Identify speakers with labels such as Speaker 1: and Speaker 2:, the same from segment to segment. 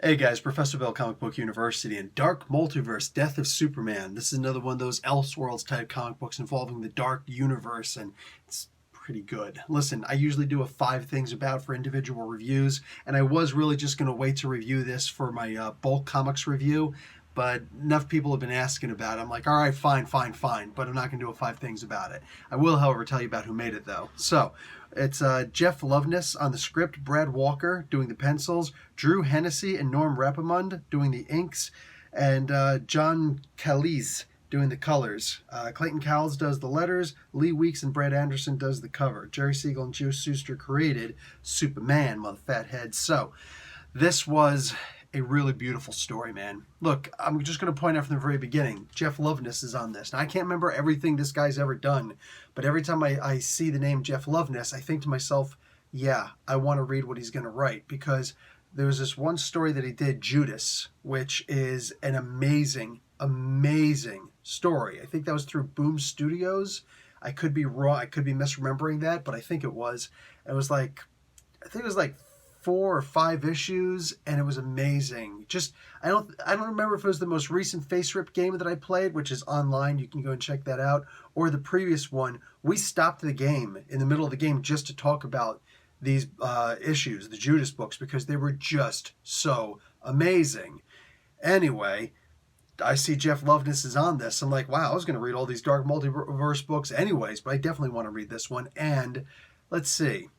Speaker 1: Hey guys, Professor Bell, Comic Book University, and Dark Multiverse, Death of Superman. This is another one of those Elseworlds type comic books involving the Dark Universe, and it's pretty good. Listen, I usually do a 5 things about for individual reviews, and I was really just going to wait to review this for my bulk comics review, but enough people have been asking about it. I'm like, all right, fine, but I'm not going to do a 5 things about it. I will, however, tell you about who made it, though. So, it's Jeff Loveness on the script, Brad Walker doing the pencils, Drew Hennessy and Norm Rapamund doing the inks, and John Calise doing the colors. Clayton Cowles does the letters, Lee Weeks and Brad Anderson does the cover. Jerry Siegel and Joe Shuster created Superman, mother fat head. So, this was a really beautiful story, man. Look, I'm just going to point out from the very beginning, Jeff Loveness is on this. Now, I can't remember everything this guy's ever done, but every time I see the name Jeff Loveness, I think to myself, yeah, I want to read what he's going to write, because there was this one story that he did, Judas, which is an amazing, amazing story. I think that was through Boom Studios. I could be wrong. I could be misremembering that, but I think it was. It was like, I think it was like 4 or 5 issues, and it was amazing. Just I don't remember if it was the most recent Face Rip game that I played, which is online. You can go and check that out, or the previous one. We stopped the game in the middle of the game just to talk about these issues, the Judas books, because they were just so amazing. Anyway, I see Jeff Loveness is on this. I'm like, wow, I was going to read all these Dark Multiverse books anyways, but I definitely want to read this one. And let's see.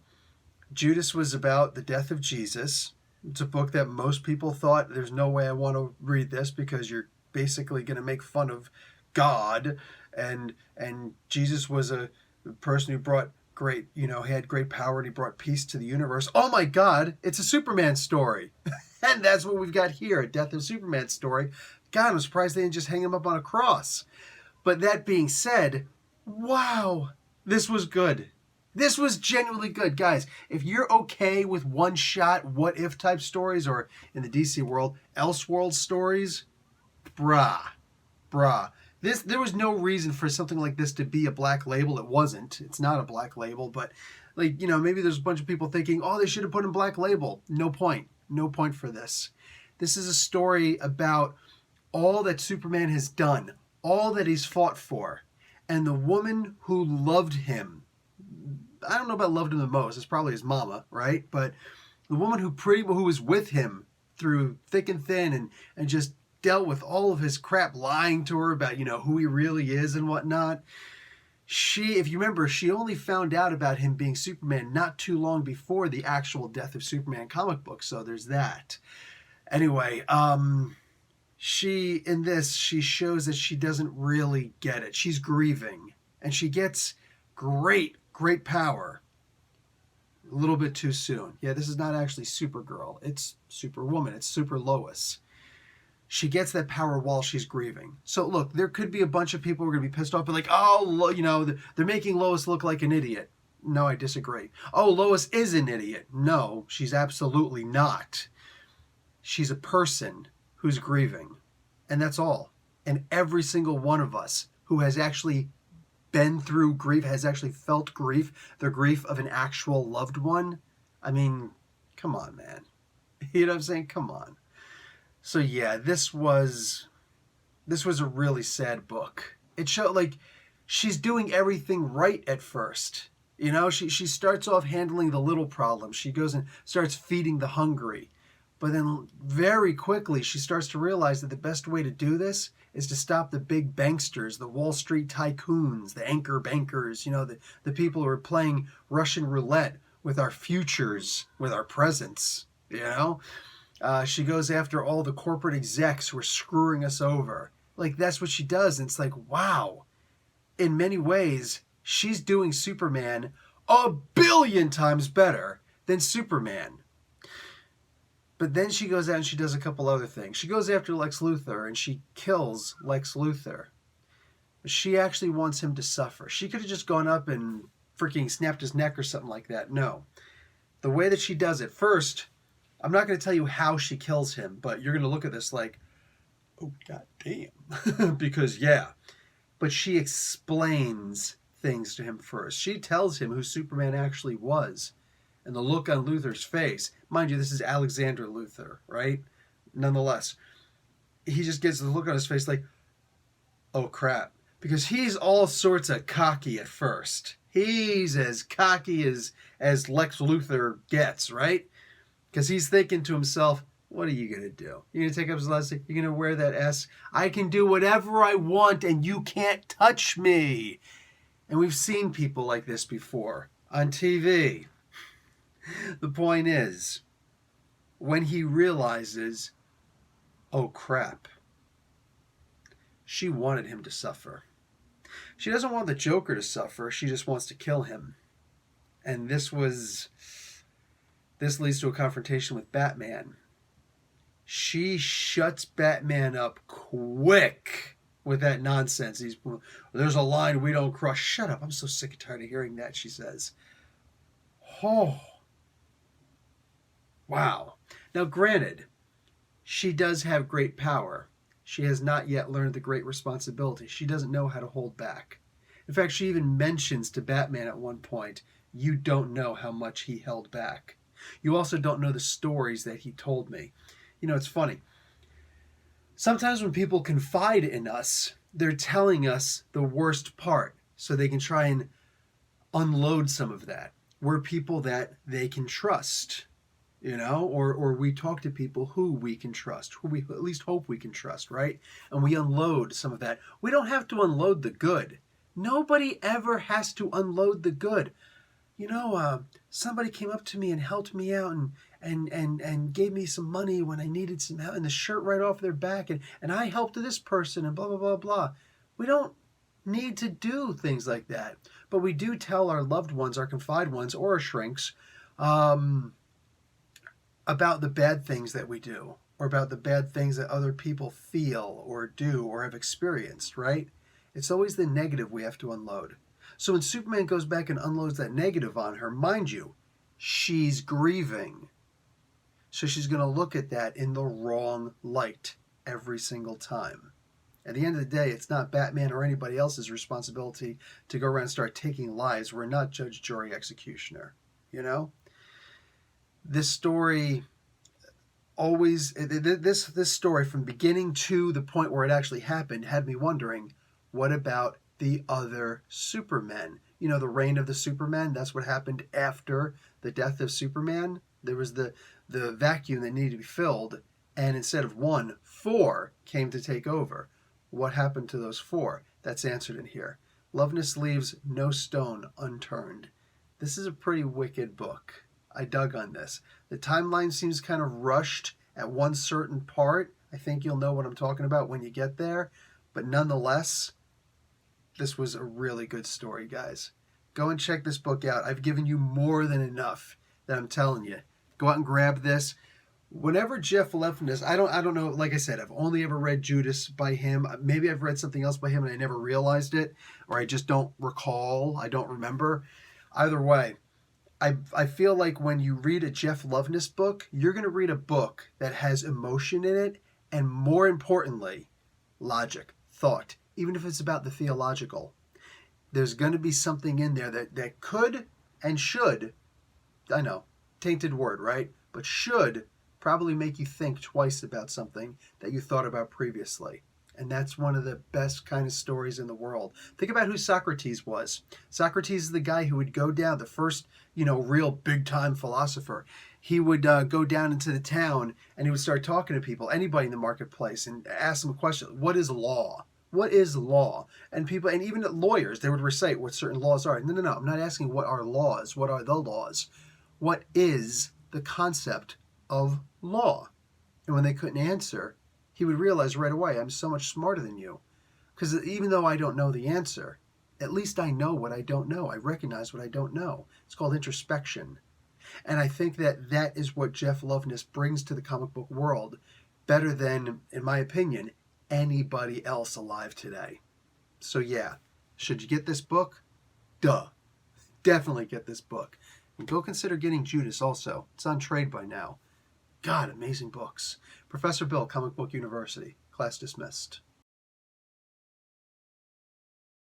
Speaker 1: Judas was about the death of Jesus. It's a book that most people thought, there's no way I want to read this because you're basically going to make fun of God. And Jesus was a person who brought great, he had great power and he brought peace to the universe. Oh my God, it's a Superman story. And that's what we've got here, a Death of Superman story. God, I'm surprised they didn't just hang him up on a cross. But that being said, wow, this was good. This was genuinely good. Guys, if you're okay with one-shot, what-if type stories, or in the DC world, Elseworld stories, brah. There was no reason for something like this to be a black label. It wasn't. It's not a black label, but, maybe there's a bunch of people thinking, oh, they should have put in black label. No point. No point for this. This is a story about all that Superman has done, all that he's fought for, and the woman who loved him. I don't know about loved him the most. It's probably his mama, right? But the woman who was with him through thick and thin and just dealt with all of his crap, lying to her about, who he really is and whatnot. If you remember, she only found out about him being Superman not too long before the actual Death of Superman comic book. So there's that. Anyway, she shows that she doesn't really get it. She's grieving, and she gets great power a little bit too soon. Yeah, this is not actually Supergirl. It's Superwoman. It's Super Lois. She gets that power while she's grieving. So look, there could be a bunch of people who are going to be pissed off and like, oh, they're making Lois look like an idiot. No, I disagree. Oh, Lois is an idiot. No, she's absolutely not. She's a person who's grieving. And that's all. And every single one of us who has actually been through grief, has actually felt grief, the grief of an actual loved one. I mean, come on, man. You know what I'm saying? Come on. So yeah, this was a really sad book. It showed she's doing everything right at first. She starts off handling the little problems. She goes and starts feeding the hungry. But then very quickly she starts to realize that the best way to do this is to stop the big banksters, the Wall Street tycoons, the anchor bankers, the people who are playing Russian roulette with our futures, with our presents, She goes after all the corporate execs who are screwing us over. That's what she does. And it's like, wow. In many ways, she's doing Superman 1 billion times better than Superman. But then she goes out and she does a couple other things. She goes after Lex Luthor and she kills Lex Luthor. She actually wants him to suffer. She could have just gone up and freaking snapped his neck or something like that. No. The way that she does it, first, I'm not going to tell you how she kills him, but you're going to look at this like, oh, god damn. Because, yeah. But she explains things to him first. She tells him who Superman actually was. And the look on Luthor's face. Mind you, this is Alexander Luthor, right? nonetheless, he just gets the look on his face like, oh crap. Because he's all sorts of cocky at first. He's as cocky as Lex Luthor gets, right? Because he's thinking to himself, what are you going to do? You're going to take up his last, you're going to wear that S? I can do whatever I want and you can't touch me. And we've seen people like this before on TV. The point is, when he realizes, oh crap, she wanted him to suffer. She doesn't want the Joker to suffer. She just wants to kill him. And this leads to a confrontation with Batman. She shuts Batman up quick with that nonsense. There's a line we don't cross. Shut up. I'm so sick and tired of hearing that, she says. Oh. Wow. Now, granted, she does have great power. She has not yet learned the great responsibility. She doesn't know how to hold back. In fact, she even mentions to Batman at one point, you don't know how much he held back. You also don't know the stories that he told me. You know, it's funny. Sometimes when people confide in us, they're telling us the worst part so they can try and unload some of that. We're people that they can trust. You know, or we talk to people who we can trust, who we at least hope we can trust, right? And we unload some of that. We don't have to unload the good. Nobody ever has to unload the good. You know, somebody came up to me and helped me out and gave me some money when I needed some help, and the shirt right off their back, and I helped this person, and blah, blah, blah, blah. We don't need to do things like that. But we do tell our loved ones, our confide ones, or our shrinks, about the bad things that we do, or about the bad things that other people feel or do or have experienced, right? It's always the negative we have to unload. So when Superman goes back and unloads that negative on her, mind you, she's grieving. So she's going to look at that in the wrong light every single time. At the end of the day, it's not Batman or anybody else's responsibility to go around and start taking lives. We're not judge, jury, executioner, you know? This story this story from beginning to the point where it actually happened had me wondering, what about the other Supermen? You know, the reign of the Supermen, that's what happened after the death of Superman. There was the vacuum that needed to be filled, and instead of 1, 4 came to take over. What happened to those 4? That's answered in here. Loveness leaves no stone unturned. This is a pretty wicked book. I dug on this. The timeline seems kind of rushed at one certain part. I think you'll know what I'm talking about when you get there. But nonetheless, this was a really good story, guys. Go and check this book out. I've given you more than enough that I'm telling you. Go out and grab this. Whenever Jeff Loveness, I don't know, like I said, I've only ever read Judas by him. Maybe I've read something else by him and I never realized it, or I just don't recall. I don't remember. Either way, I feel like when you read a Jeff Loveness book, you're going to read a book that has emotion in it, and more importantly, logic, thought, even if it's about the theological. There's going to be something in there that could and should, I know, tainted word, right? But should probably make you think twice about something that you thought about previously. And that's one of the best kind of stories in the world. Think about who Socrates was. Socrates is the guy who would go down, the first, real big-time philosopher. He would go down into the town and he would start talking to people, anybody in the marketplace, and ask them a question. What is law? What is law? And people, and even lawyers, they would recite what certain laws are. No. I'm not asking what are laws. What are the laws? What is the concept of law? And when they couldn't answer, he would realize right away, I'm so much smarter than you. Because even though I don't know the answer, at least I know what I don't know. I recognize what I don't know. It's called introspection. And I think that is what Jeff Loveness brings to the comic book world better than, in my opinion, anybody else alive today. So yeah, should you get this book? Duh. Definitely get this book. And go consider getting Judas also. It's on trade by now. God, amazing books. Professor Bill, Comic Book University. Class dismissed.